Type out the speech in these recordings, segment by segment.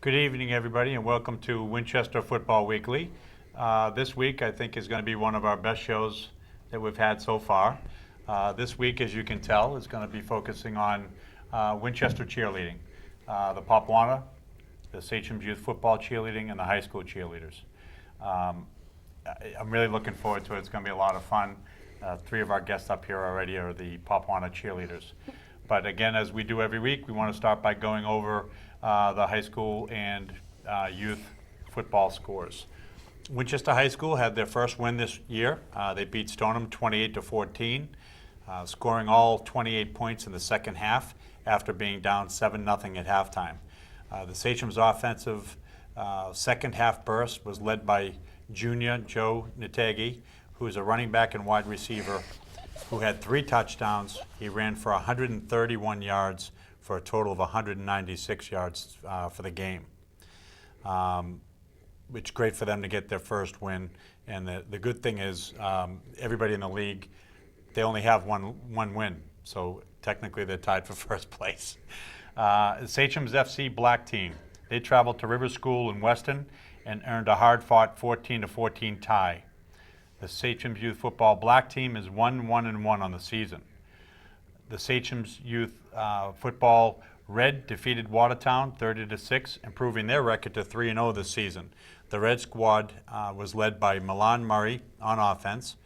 Good evening, everybody, and welcome to Winchester Football Weekly. This week, I think, is going to be one of our best shows that we've had so far. This week, as you can tell, is going to be focusing on Winchester cheerleading, the Popwana, the Sachem's Youth Football cheerleading, and the high school cheerleaders. I'm really looking forward to it. It's going to be a lot of fun. Three of our guests up here already are the Popwana cheerleaders. But again, as we do every week, we want to start by going over the high school and youth football scores. Winchester High School had their first win this year. They beat Stoneham 28-14, scoring all 28 points in the second half after being down 7-0 at halftime. The Sachem's offensive second half burst was led by junior Joe Nategi, who is a running back and wide receiver who had 3 touchdowns. He ran for 131 yards for a total of 196 yards for the game. It's great for them to get their first win. And the good thing is everybody in the league, they only have one win. So technically they're tied for first place. Sachem's FC black team, they traveled to River School in Weston and earned a hard-fought 14-14 tie. The Sachem's Youth Football black team is 1-1-1 on the season. The Sachem's Youth Football Red defeated Watertown 30-6, improving their record to 3-0 this season. The Red squad was led by Milan Murray on offense.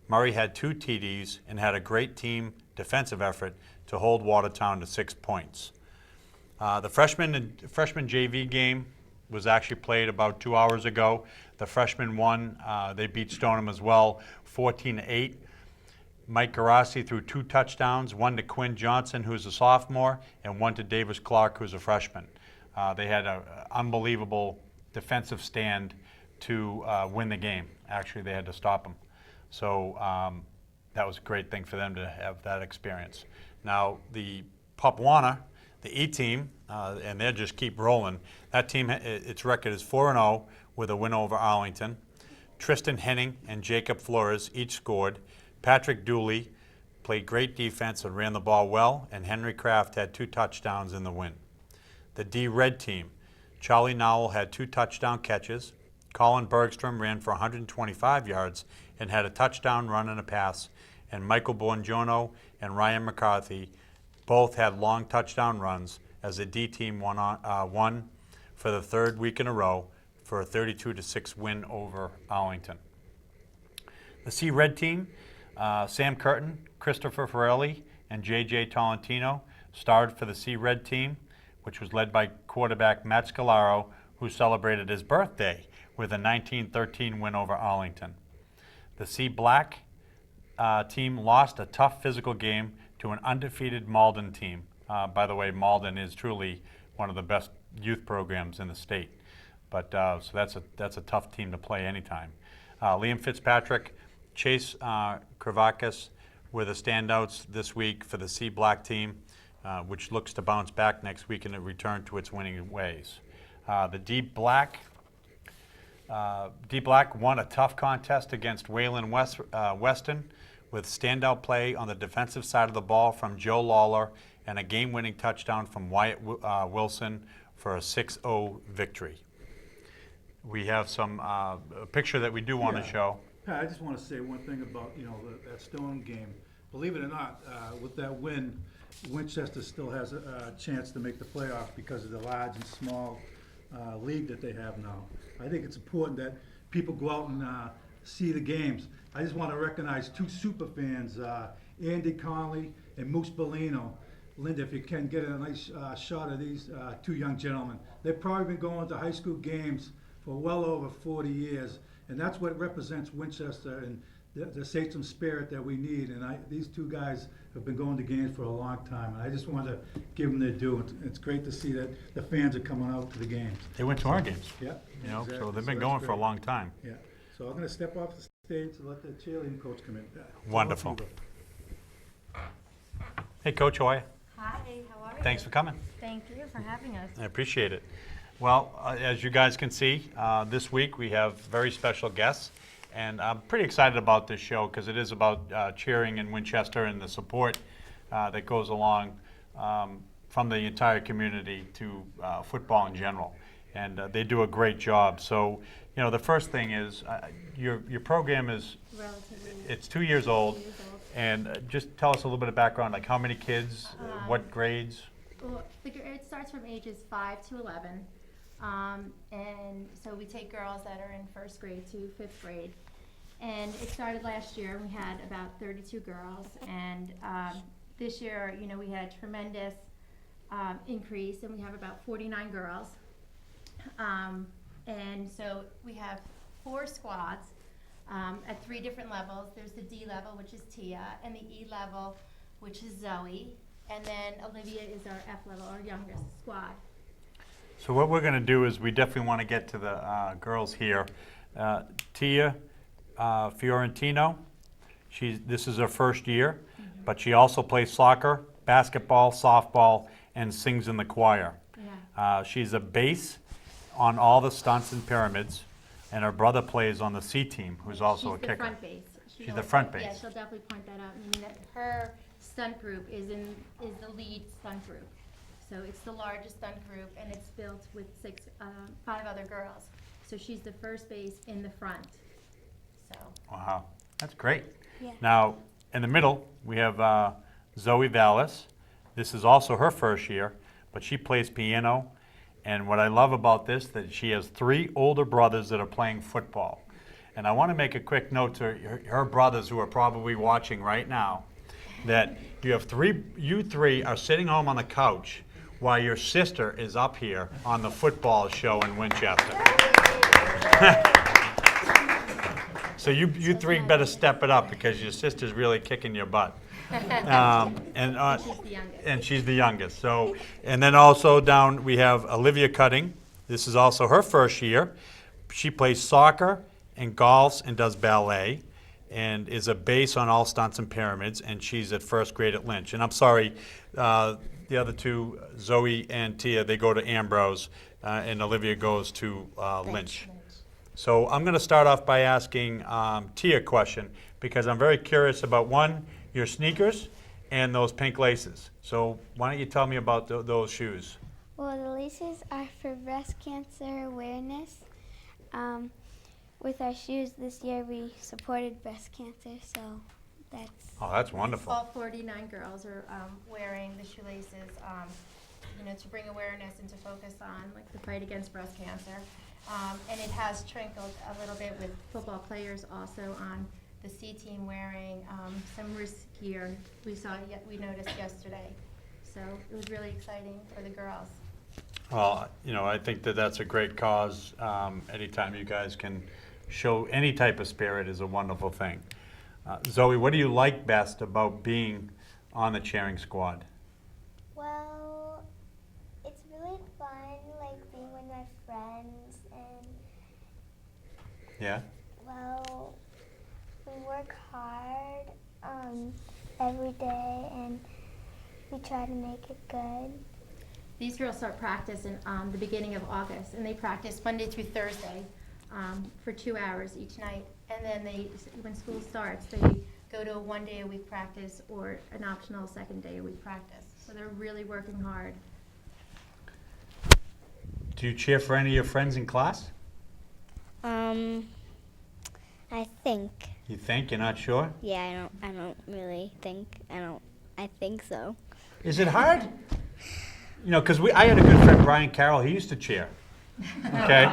Murray had 2 TDs and had a great team defensive effort to hold Watertown to 6 points. The freshman JV game was actually played about 2 hours ago. The freshmen won. They beat Stoneham as well, 14-8. Mike Garassi threw 2 touchdowns, one to Quinn Johnson, who's a sophomore, and one to Davis Clark, who's a freshman. They had an unbelievable defensive stand to win the game. Actually, they had to stop them. So that was a great thing for them to have that experience. Now, the Popwana, the E team, and they just keep rolling. That team, its record is 4-0 with a win over Arlington. Tristan Henning and Jacob Flores each scored. Patrick Dooley played great defense and ran the ball well, and Henry Kraft had 2 touchdowns in the win. The D Red team, Charlie Nowell had 2 touchdown catches. Colin Bergstrom ran for 125 yards and had a touchdown run and a pass, and Michael Bongiorno and Ryan McCarthy both had long touchdown runs as the D team won for the 3rd week in a row for a 32-6 win over Arlington. The C Red team, Sam Curtin, Christopher Farelli, and J.J. Tolentino starred for the C Red team, which was led by quarterback Matt Scalaro, who celebrated his birthday with a 19-13 win over Arlington. The C Black team lost a tough physical game to an undefeated Malden team. By the way, Malden is truly one of the best youth programs in the state. But so that's a tough team to play anytime. Liam Fitzpatrick, Chase Kravakis were the standouts this week for the C Black team, which looks to bounce back next week and return to its winning ways. The D Black won a tough contest against Wayland Weston with standout play on the defensive side of the ball from Joe Lawler and a game-winning touchdown from Wyatt Wilson for a 6-0 victory. We have a picture that we do want to show. Pat, I just want to say one thing about that Stone game. Believe it or not, with that win, Winchester still has a chance to make the playoffs because of the large and small league that they have now. I think it's important that people go out and see the games. I just want to recognize 2 super fans, Andy Conley and Moose Bellino. Linda, if you can get a nice shot of these 2 young gentlemen. They've probably been going to high school games for well over 40 years, and that's what represents Winchester and the Sachem spirit that we need. And these 2 guys have been going to games for a long time, and I just wanted to give them their due. It's great to see that the fans are coming out to the games. They went to our games. Yeah. Exactly. So they've been going for a long time. Yeah. So I'm going to step off the stage and let the cheerleading coach come in. Wonderful. Hey, Coach, how are you? Hi, how are you? Thanks for coming. Thank you for having us. I appreciate it. Well, as you guys can see, this week we have very special guests, and I'm pretty excited about this show because it is about cheering in Winchester and the support that goes along from the entire community to football in general. and they do a great job. So, you know, the first thing is your program is Relatively it's 2 years old, 2 years old. and just tell us a little bit of background, like how many kids, what grades? Well, it starts from ages 5 to 11. And so we take girls that are in first grade to fifth grade. And it started last year. We had about 32 girls. And this year, you know, we had a tremendous increase, and we have about 49 girls. And so we have 4 squads at 3 different levels. There's the D level, which is Tia, and the E level, which is Zoe. And then Olivia is our F level, our youngest squad. So what we're going to do is we definitely want to get to the girls here. Tia Fiorentino, this is her first year, but she also plays soccer, basketball, softball, and sings in the choir. Yeah. She's a bass on all the stunts and pyramids, and her brother plays on the C team, who's also a kicker. She's the front base. She's the front base. Yeah, she'll definitely point that out, meaning that her stunt group is the lead stunt group. So it's the largest stunt group, and it's built with 5 other girls. So she's the first base in the front. So Wow, that's great. Yeah. Now, in the middle, we have Zoe Vallis. This is also her first year, but she plays piano. And what I love about this, that she has 3 older brothers that are playing football. And I want to make a quick note to her brothers who are probably watching right now, that you three are sitting home on the couch while your sister is up here on the football show in Winchester. So you three better step it up, because your sister's really kicking your butt. And she's the youngest. and she's the youngest. So, and then also down we have Olivia Cutting. This is also her first year. She plays soccer and golfs and does ballet, and is a base on all stunts and pyramids. And she's at first grade at Lynch. And I'm sorry, the other 2, Zoe and Tia, they go to Ambrose, and Olivia goes to Lynch. So I'm going to start off by asking Tia a question, because I'm very curious about, one, your sneakers and those pink laces. So why don't you tell me about those shoes? Well, the laces are for breast cancer awareness. With our shoes this year, we supported breast cancer, so That's wonderful. All 49 girls are wearing the shoelaces, you know, to bring awareness and to focus on like the fight against breast cancer. And it has trickled a little bit with football players also on the C team wearing some wrist gear we noticed yesterday. So it was really exciting for the girls. Well, you know, I think that that's a great cause. Anytime you guys can show any type of spirit is a wonderful thing. Zoe, what do you like best about being on the cheering squad? well, it's really fun, like being with my friends, and Yeah? well, we work hard every day, and we try to make it good. These girls start practice in the beginning of August, and they practice Monday through Thursday for 2 hours each night. And then when school starts, they go to a 1-day-a-week practice or an optional 2nd-day-a-week practice. So they're really working hard. Do you cheer for any of your friends in class? I think. You think? You're not sure? Yeah, I don't really think. I think so. Is it hard? You know, because I had a good friend, Brian Carroll. He used to cheer. Okay?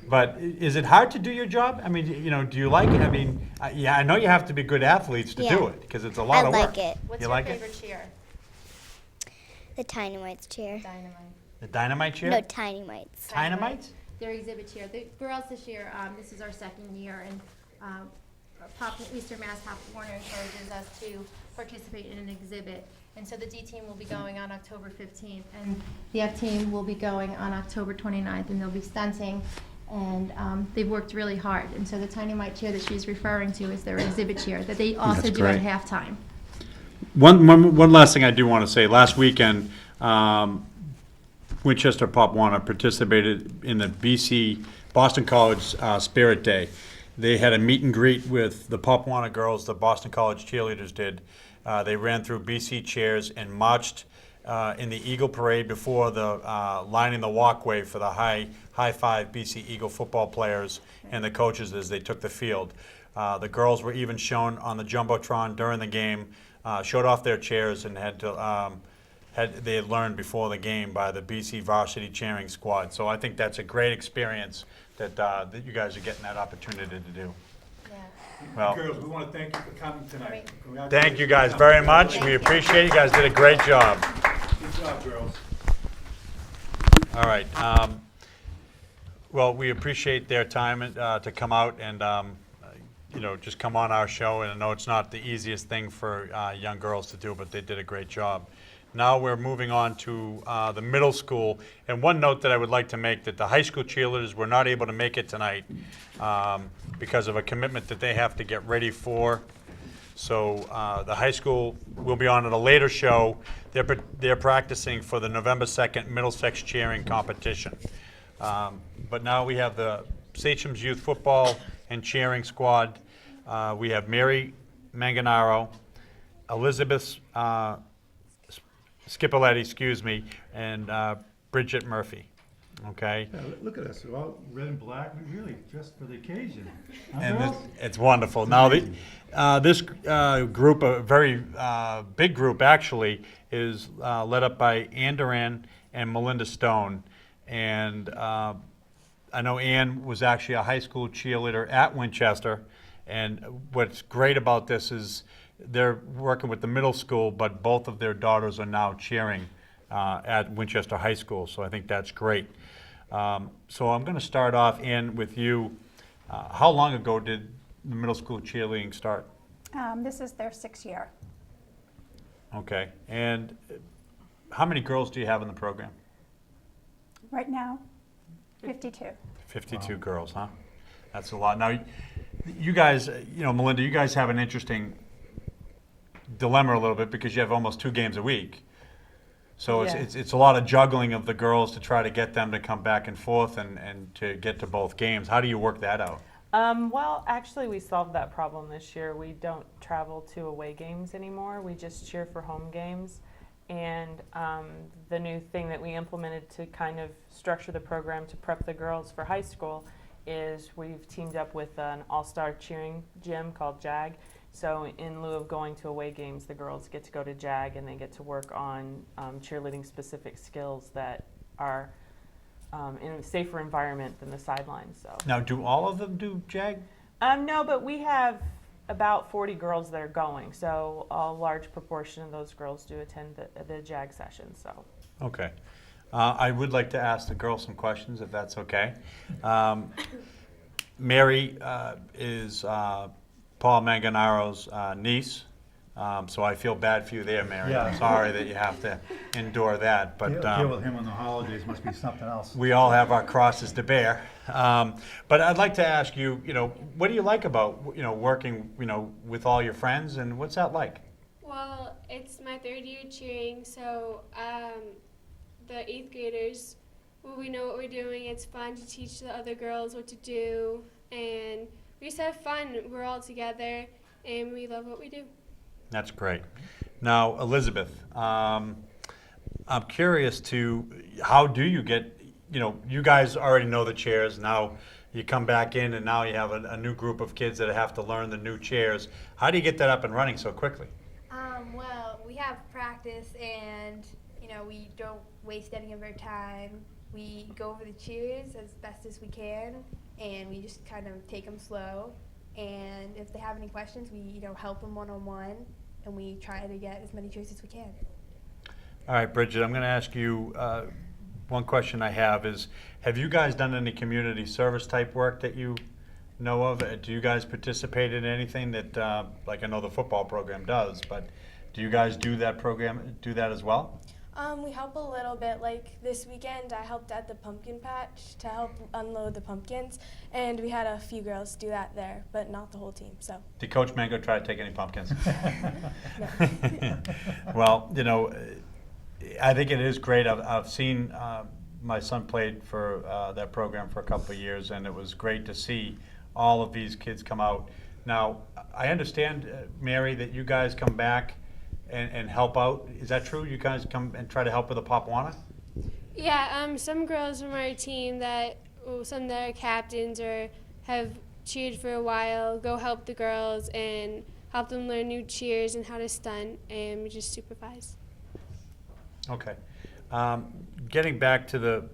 But is it hard to do your job? I mean, you know, do you like it? I mean, yeah, I know you have to be good athletes to do Yeah. it, because it's a lot of work. I like it. What's You your like it? favorite cheer? The Tiny Mites cheer. Dynamite. The dynamite cheer? No, Tiny Mites. Dynamite? Their exhibit cheer. The girls this year, this is our 2nd year, and Eastern Mass Pop Warner encourages us to participate in an exhibit. And so the D team will be going on October 15th, and the F team will be going on October 29th, and they'll be stunting. And they've worked really hard. And so the Tiny Mite cheer that she's referring to is their exhibit cheer that they also That's do at great. halftime. One last thing I do want to say. Last weekend, Winchester Pop Warner participated in the Boston College Spirit Day. They had a meet and greet with the Pop Warner girls, the Boston College cheerleaders did. They ran through BC chairs and marched in the Eagle Parade before the lining the walkway for the high five BC Eagle football players and the coaches as they took the field. The girls were even shown on the Jumbotron during the game, showed off their chairs and they had learned before the game by the BC varsity cheering squad. So I think that's a great experience that you guys are getting that opportunity to do. Well, Girls, we want to thank you for coming tonight. thank you guys very much. We appreciate it. You guys did a great job. Good job, girls. All right. Well, we appreciate their time to come out and just come on our show. And I know it's not the easiest thing for young girls to do, but they did a great job. Now we're moving on to the middle school. And one note that I would like to make, that the high school cheerleaders were not able to make it tonight because of a commitment that they have to get ready for. So the high school will be on at a later show. They're practicing for the November 2nd Middlesex cheering competition. But now we have the Sachem's Youth Football and Cheering Squad. We have Mary Manganaro, Elizabeth Scipoletti, and Bridget Murphy. Okay? Yeah, look at us, we're all red and black, we really dressed for the occasion. Huh, And girls? it's wonderful. Now, this group, a very big group actually, is led up by Ann Duran and Melinda Stone. And I know Ann was actually a high school cheerleader at Winchester. And what's great about this is they're working with the middle school, but both of their daughters are now cheering at Winchester High School. So I think that's great. So I'm going to start off, Ann, with you. How long ago did the middle school cheerleading start? This is their 6th year. Okay. And how many girls do you have in the program? Right now, 52. 52 girls, huh? That's a lot. Now, you guys, Melinda, you guys have an interesting dilemma a little bit because you have almost 2 games a week. So Yeah. it's a lot of juggling of the girls to try to get them to come back and forth and to get to both games. How do you work that out? Well, actually, we solved that problem this year. We don't travel to away games anymore. We just cheer for home games. And the new thing that we implemented to kind of structure the program to prep the girls for high school is we've teamed up with an all-star cheering gym called JAG. So in lieu of going to away games, the girls get to go to JAG and they get to work on cheerleading specific skills that are in a safer environment than the sidelines. So Now, do all of them do JAG? no, but we have about 40 girls that are going, so a large proportion of those girls do attend the JAG session. So Okay. I would like to ask the girls some questions, if that's okay. Mary is Paul Manganaro's niece, so I feel bad for you there, Mary. Yeah. I'm sorry that you have to endure that, but Deal with him on the holidays must be something else. we all have our crosses to bear. But I'd like to ask you, what do you like about, working, with all your friends, and what's that like? Well, it's my 3rd year cheering, so the 8th graders, we know what we're doing. It's fun to teach the other girls what to do, and we just have fun. We're all together, and we love what we do. That's great. Now, Elizabeth, I'm curious how do you get, you guys already know the chairs. Now you come back in and now you have a new group of kids that have to learn the new chairs. How do you get that up and running so quickly? Well, we have practice and, we don't waste any of our time. We go over the cheers as best as we can and we just kind of take them slow. And if they have any questions, we, help them one-on-one and we try to get as many cheers as we can. All right, Bridget, I'm going to ask you, one question I have is, have you guys done any community service type work that you know of? Do you guys participate in anything that, like I know the football program does, but do you guys do that as well? We help a little bit. Like this weekend, I helped at the pumpkin patch to help unload the pumpkins, and we had a few girls do that there, but not the whole team. So. Did Coach Mango try to take any pumpkins? No. Well, I think it is great. I've seen my son played for that program for a couple of years, and it was great to see all of these kids come out. Now, I understand, Mary, that you guys come back and help out. Is that true? You guys come and try to help with the Pop Warner? Yeah, some girls from our team some that are captains or have cheered for a while, go help the girls and help them learn new cheers and how to stunt, and we just supervise. Okay. Getting back to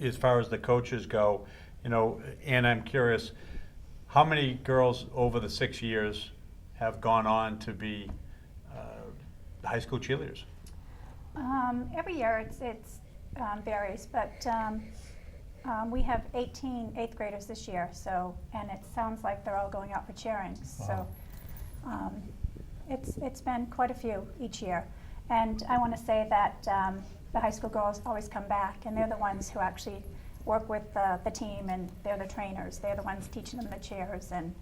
as far as the coaches go, and I'm curious, how many girls over the 6 years have gone on to be high school cheerleaders? Every year it's varies, but we have 18 eighth graders this year, and it sounds like they're all going out for cheering. Wow. So it's been quite a few each year. And I want to say that the high school girls always come back, and they're the ones who actually work with the team, and they're the trainers. They're the ones teaching them the cheers, and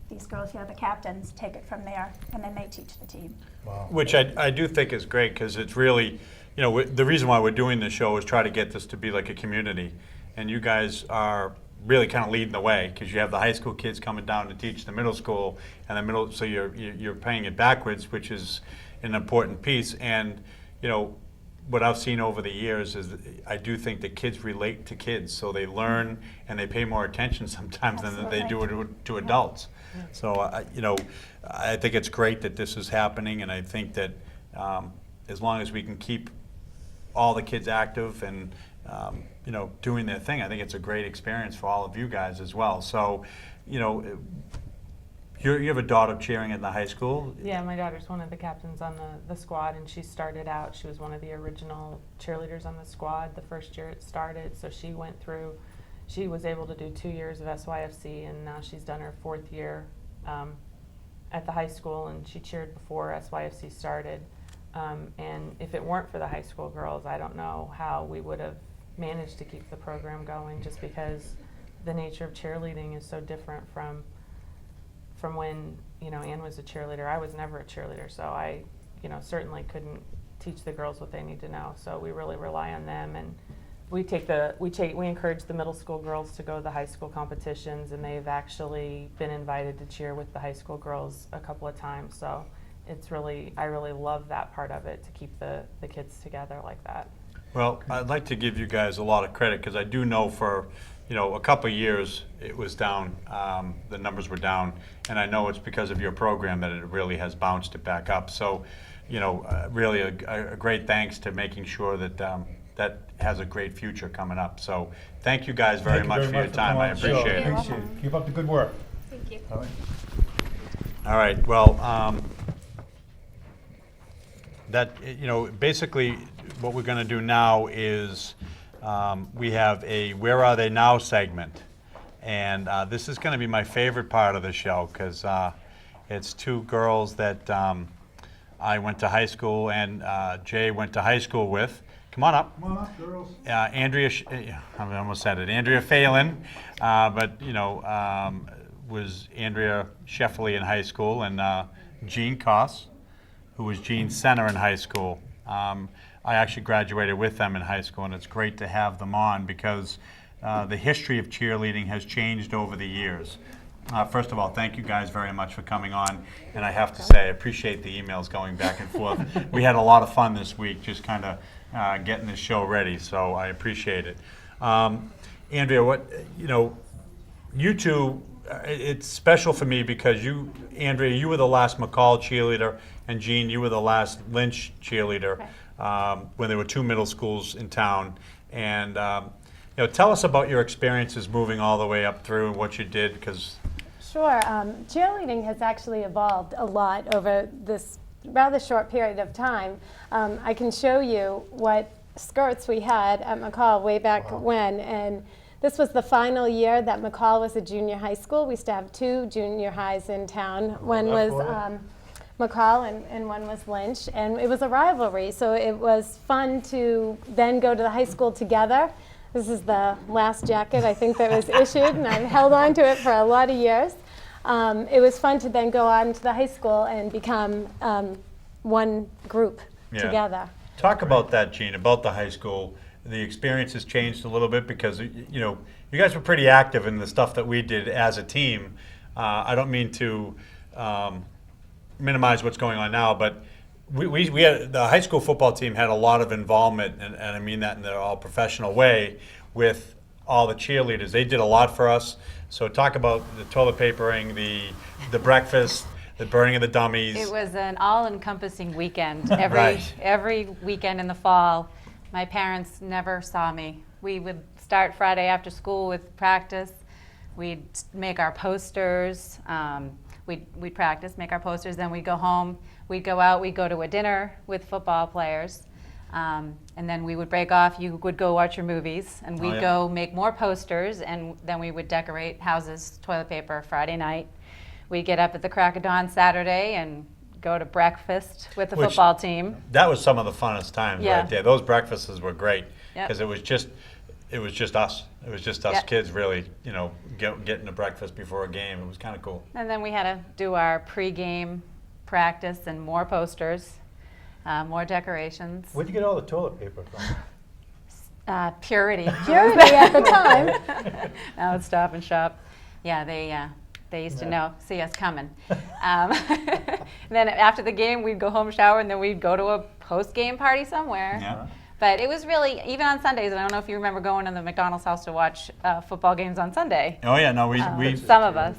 these girls here, the captains, take it from there, and then they teach the team. Wow. Which I do think is great, because it's really, the reason why we're doing this show is try to get this to be like a community. And you guys are really kind of leading the way, because you have the high school kids coming down to teach the middle school, and so you're paying it backwards, which is an important piece. And what I've seen over the years is that I do think that kids relate to kids, so they learn and they pay more attention sometimes than they do to adults. Yeah. So I think it's great that this is happening, and I think that as long as we can keep all the kids active and doing their thing, I think it's a great experience for all of you guys as well. So you have a daughter cheering at the high school? Yeah, my daughter's one of the captains on the squad, and she started out, she was one of the original cheerleaders on the squad the first year it started. So she was able to do 2 years of SYFC, and now she's done her 4th year at the high school, and she cheered before SYFC started. And if it weren't for the high school girls, I don't know how we would have managed to keep the program going, just because the nature of cheerleading is so different from when Ann was a cheerleader. I was never a cheerleader, so I certainly couldn't teach the girls what they need to know. So we really rely on them, and we encourage the middle school girls to go to the high school competitions, and they've actually been invited to cheer with the high school girls a couple of times. So I really love that part of it, to keep the kids together like that. Well, I'd like to give you guys a lot of credit, because I do know for a couple of years it was down, the numbers were down, and I know it's because of your program that it really has bounced it back up. So, really a great thanks to making sure that that has a great future coming up. So, thank you guys very much for your time. I appreciate it. Appreciate it. Keep up the good work. Thank you. All right. All right. Well, basically what we're going to do now is we have a Where Are They Now segment. And this is going to be my favorite part of the show, because it's 2 girls that I went to high school and Jay went to high school with. Come on up. Come on up, girls. Andrea, I almost said it, Andrea Phelan, but was Andrea Sheffley in high school, and Jean Koss, who was Jean Center in high school. I actually graduated with them in high school, and it's great to have them on, because the history of cheerleading has changed over the years. First of all, thank you guys very much for coming on, and I have to say I appreciate the emails going back and forth. We had a lot of fun this week, just kind of getting this show ready, so I appreciate it. Andrea, you two, it's special for me because Andrea, you were the last McCall cheerleader, and Jean, you were the last Lynch cheerleader when there were 2 middle schools in town. And tell us about your experiences moving all the way up through and what you did, because. Sure. Cheerleading has actually evolved a lot over this rather short period of time. I can show you what skirts we had at McCall way back when, and this was the final year that McCall was a junior high school. We used to have 2 junior highs in town. One was McCall and one was Lynch, and it was a rivalry, so it was fun to then go to the high school together. This is the last jacket I think that was issued, and I've held on to it for a lot of years. It was fun to then go on to the high school and become one group together. Talk about that, Jean, about the high school. The experience has changed a little bit, because you guys were pretty active in the stuff that we did as a team. I don't mean to minimize what's going on now, but we had, the high school football team had a lot of involvement, and I mean that in the all professional way, with all the cheerleaders. They did a lot for us. So talk about the toilet papering, the breakfast, the burning of the dummies. It was an all-encompassing weekend. Right. Every weekend in the fall, my parents never saw me. We would start Friday after school with practice. We'd make our posters. We'd practice, make our posters. Then we'd go home. We'd go out. We'd go to a dinner with football players. And then we would break off. You would go watch your movies, and we'd go make more posters, and then we would decorate houses, toilet paper Friday night. We'd get up at the crack of dawn Saturday and go to breakfast with the football team. That was some of the funnest times right there. Those breakfasts were great because it was just us. It was just us kids really, getting to breakfast before a game. It was kind of cool. And then we had to do our pregame practice and more posters, more decorations. Where'd you get all the toilet paper from? Purity. Purity at the time. Now it's Stop and Shop. Yeah, they used to see us coming. Then after the game, we'd go home, shower, and then we'd go to a post-game party somewhere. Yeah. But it was really, even on Sundays, and I don't know if you remember going to the McDonald's house to watch football games on Sunday. Oh yeah, no, we Some of us.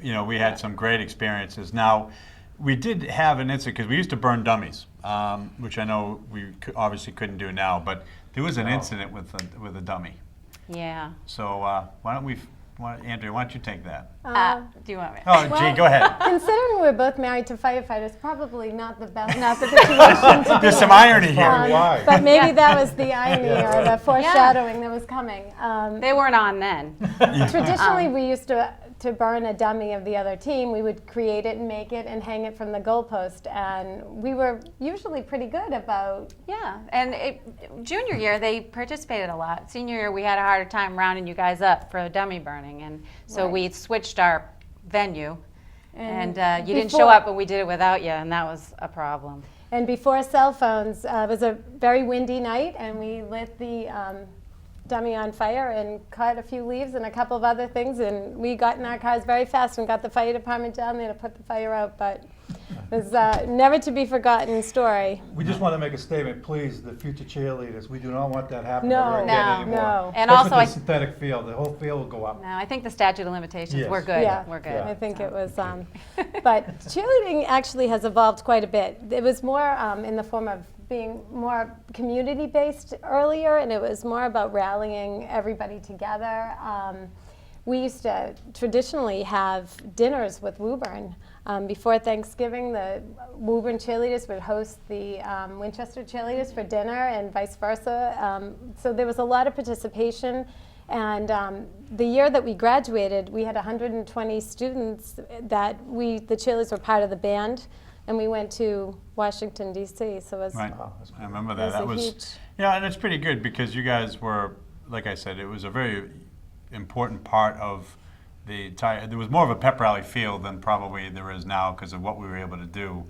we had some great experiences. Now, we did have an incident because we used to burn dummies, which I know we obviously couldn't do now. But there was an incident with a dummy. Yeah. So why don't we, Andrea? Why don't you take that? Do you want me? Oh, gee, go ahead. Considering we're both married to firefighters, probably not the best situation to There's some irony here. Why? But maybe that was the irony or the foreshadowing that was coming. They weren't on then. Traditionally, we used to burn a dummy of the other team. We would create it and make it and hang it from the goalpost, and we were usually pretty good about. Yeah, and junior year they participated a lot. Senior year we had a harder time rounding you guys up for dummy burning, and so we switched our venue, and you didn't show up, but we did it without you, and that was a problem. And before cell phones, it was a very windy night, and we lit the dummy on fire and caught a few leaves and a couple of other things, and we got in our cars very fast and got the fire department down there to put the fire out. But it was a never to be forgotten story. We just want to make a statement, please, the future cheerleaders. We do not want that happening No, ever again no, anymore. no. And Especially also the synthetic field. The whole field will go up. No, I think the statute of limitations, Yes. we're good. Yeah, We're good. I think it was, but cheerleading actually has evolved quite a bit. It was more in the form of being more community-based earlier, and it was more about rallying everybody together. We used to traditionally have dinners with Woburn. Before Thanksgiving, the Woburn cheerleaders would host the Winchester cheerleaders for dinner and vice versa. So there was a lot of participation. And the year that we graduated, we had 120 students that the cheerleaders were part of the band. And we went to Washington, D.C., so it was, Right. I remember that. was That a was huge- and it's pretty good because you guys were, like I said, it was a very important part of the entire. There was more of a pep rally feel than probably there is now because of what we were able to do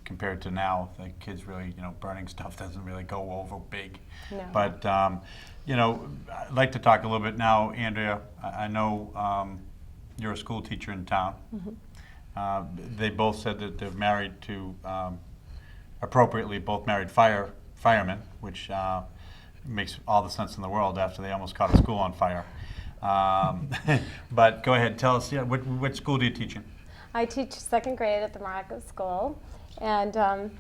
compared to now. The kids really, burning stuff doesn't really go over big. No. But I'd like to talk a little bit now, Andrea. I know you're a school teacher in town. Mm-hmm. They both said that they're married to, appropriately, both married firemen, which makes all the sense in the world after they almost caught a school on fire. But go ahead, tell us, what school do you teach in? I teach second grade at the Morocco School, and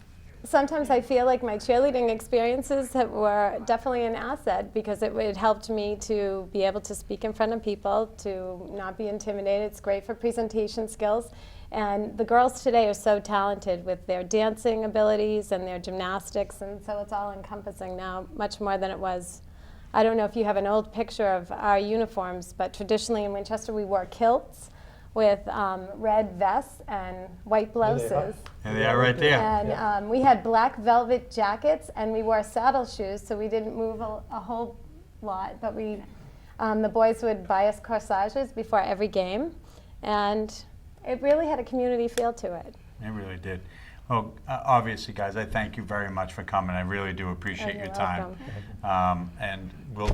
sometimes I feel like my cheerleading experiences were definitely an asset because it helped me to be able to speak in front of people, to not be intimidated. It's great for presentation skills. And the girls today are so talented with their dancing abilities and their gymnastics, and so it's all encompassing now, much more than it was. I don't know if you have an old picture of our uniforms, but traditionally in Winchester we wore kilts with red vests and white blouses. There they are right there. And we had black velvet jackets, and we wore saddle shoes, so we didn't move a whole lot. But the boys would buy us corsages before every game, and it really had a community feel to it. It really did. Well, obviously, guys, I thank you very much for coming. I really do appreciate you're your time. And we'll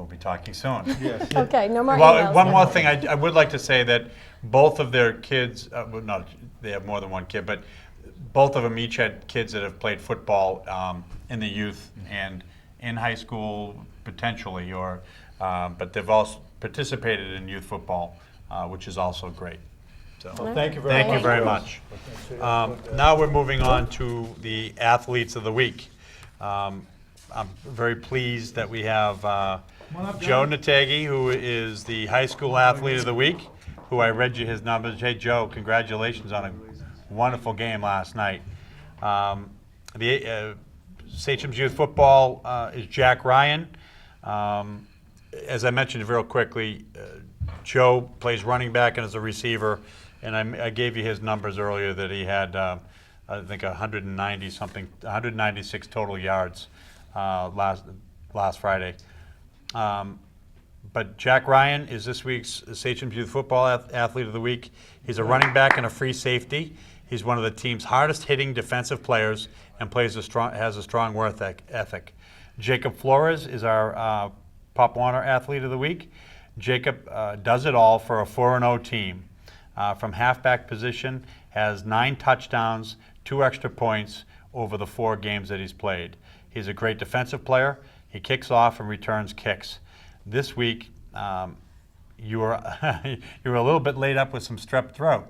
be talking soon. Yes. Okay, no more Well, emails. one more thing, I would like to say that both of their kids, well, not, they have more than one kid, but both of them each had kids that have played football in the youth and in high school potentially, but they've also participated in youth football, which is also great. So, Well, thank you very much. thank you very much. Now we're moving on to the athletes of the week. I'm very pleased that we have Joe Nategi, who is the high school athlete of the week, who I read you his numbers. Hey, Joe, congratulations on a wonderful game last night. Sachem's youth football is Jack Ryan. As I mentioned real quickly, Joe plays running back and is a receiver, and I gave you his numbers earlier that he had, I think, 196 total yards last Friday. But Jack Ryan is this week's Sachem's Youth Football Athlete of the Week. He's a running back and a free safety. He's one of the team's hardest hitting defensive players and has a strong work ethic. Jacob Flores is our Pop Warner Athlete of the Week. Jacob does it all for a 4-0 team. From halfback position, has 9 touchdowns, 2 extra points over the 4 games that he's played. He's a great defensive player. He kicks off and returns kicks. This week, you were a little bit laid up with some strep throat,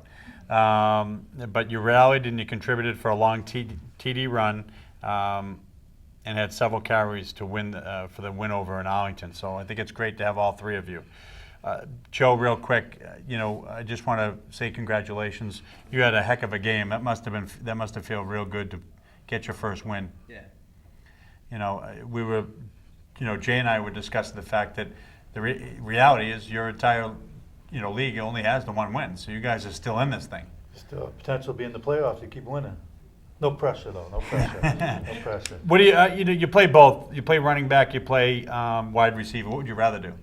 but you rallied and you contributed for a long TD run and had several carries to win for the win over in Arlington. So I think it's great to have all 3 of you. Joe, real quick, I just want to say congratulations. You had a heck of a game. That must have felt real good to get your first win. Yeah. We were, Jay and I were discussing the fact that the reality is your entire, league only has the 1 win. So you guys are still in this thing. Still potential to be in the playoffs. You keep winning. No pressure though. No pressure. No pressure. What do you play both? You play running back. You play wide receiver. What would you rather do?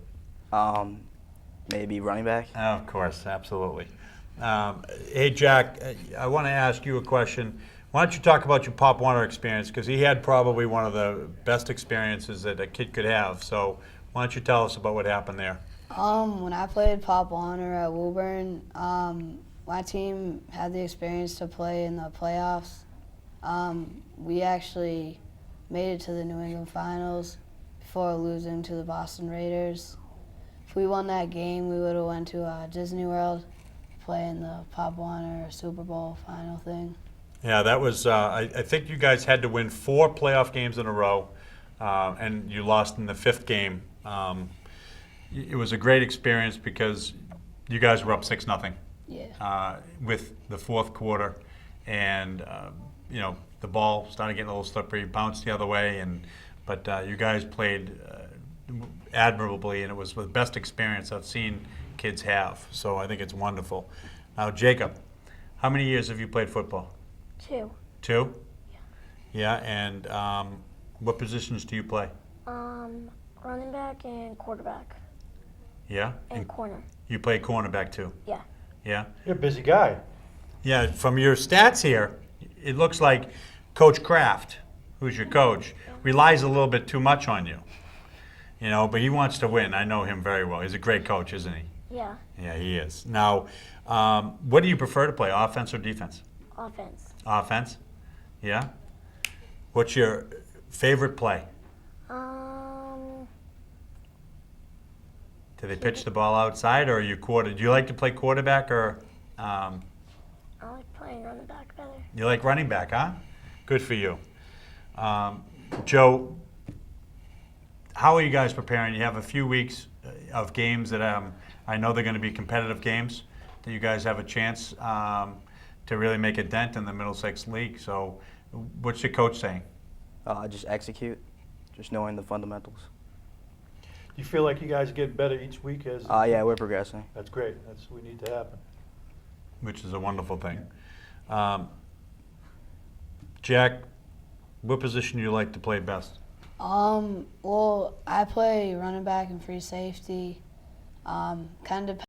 Maybe running back. Oh, of course, absolutely. Hey, Jack, I want to ask you a question. Why don't you talk about your Pop Warner experience? Because he had probably one of the best experiences that a kid could have. So why don't you tell us about what happened there? When I played Pop Warner at Woburn, my team had the experience to play in the playoffs. We actually made it to the New England Finals before losing to the Boston Raiders. If we won that game, we would have went to Disney World, playing the Pop Warner Super Bowl final thing. Yeah, that was, I think you guys had to win 4 playoff games in a row, and you lost in the 5th game. It was a great experience because you guys were up 6-0 with the 4th quarter, and the ball started getting a little slippery, bounced the other way, but you guys played admirably, and it was the best experience I've seen kids have. So I think it's wonderful. Now, Jacob, how many years have you played football? 2. 2? Yeah, and what positions do you play? Running back and quarterback. Yeah? And corner. You play cornerback too? Yeah. Yeah? You're a busy guy. Yeah, from your stats here, it looks like Coach Kraft, who's your coach, relies a little bit too much on you. But he wants to win. I know him very well. He's a great coach, isn't he? Yeah. Yeah, he is. Now, what do you prefer to play, offense or defense? Offense. Offense? Yeah? What's your favorite play? Do they pitch the ball outside, or are you do you like to play quarterback, or I like playing running back better. you like running back, huh? Good for you. Joe, how are you guys preparing? You have a few weeks of games that I know they're going to be competitive games, that you guys have a chance to really make a dent in the Middlesex League. So what's your coach saying? Just execute, just knowing the fundamentals. Do you feel like you guys get better each week as? Yeah, we're progressing. That's great. That's what we need to happen. Which is a wonderful thing. Jack, what position do you like to play best? Well, I play running back and free safety. Kind of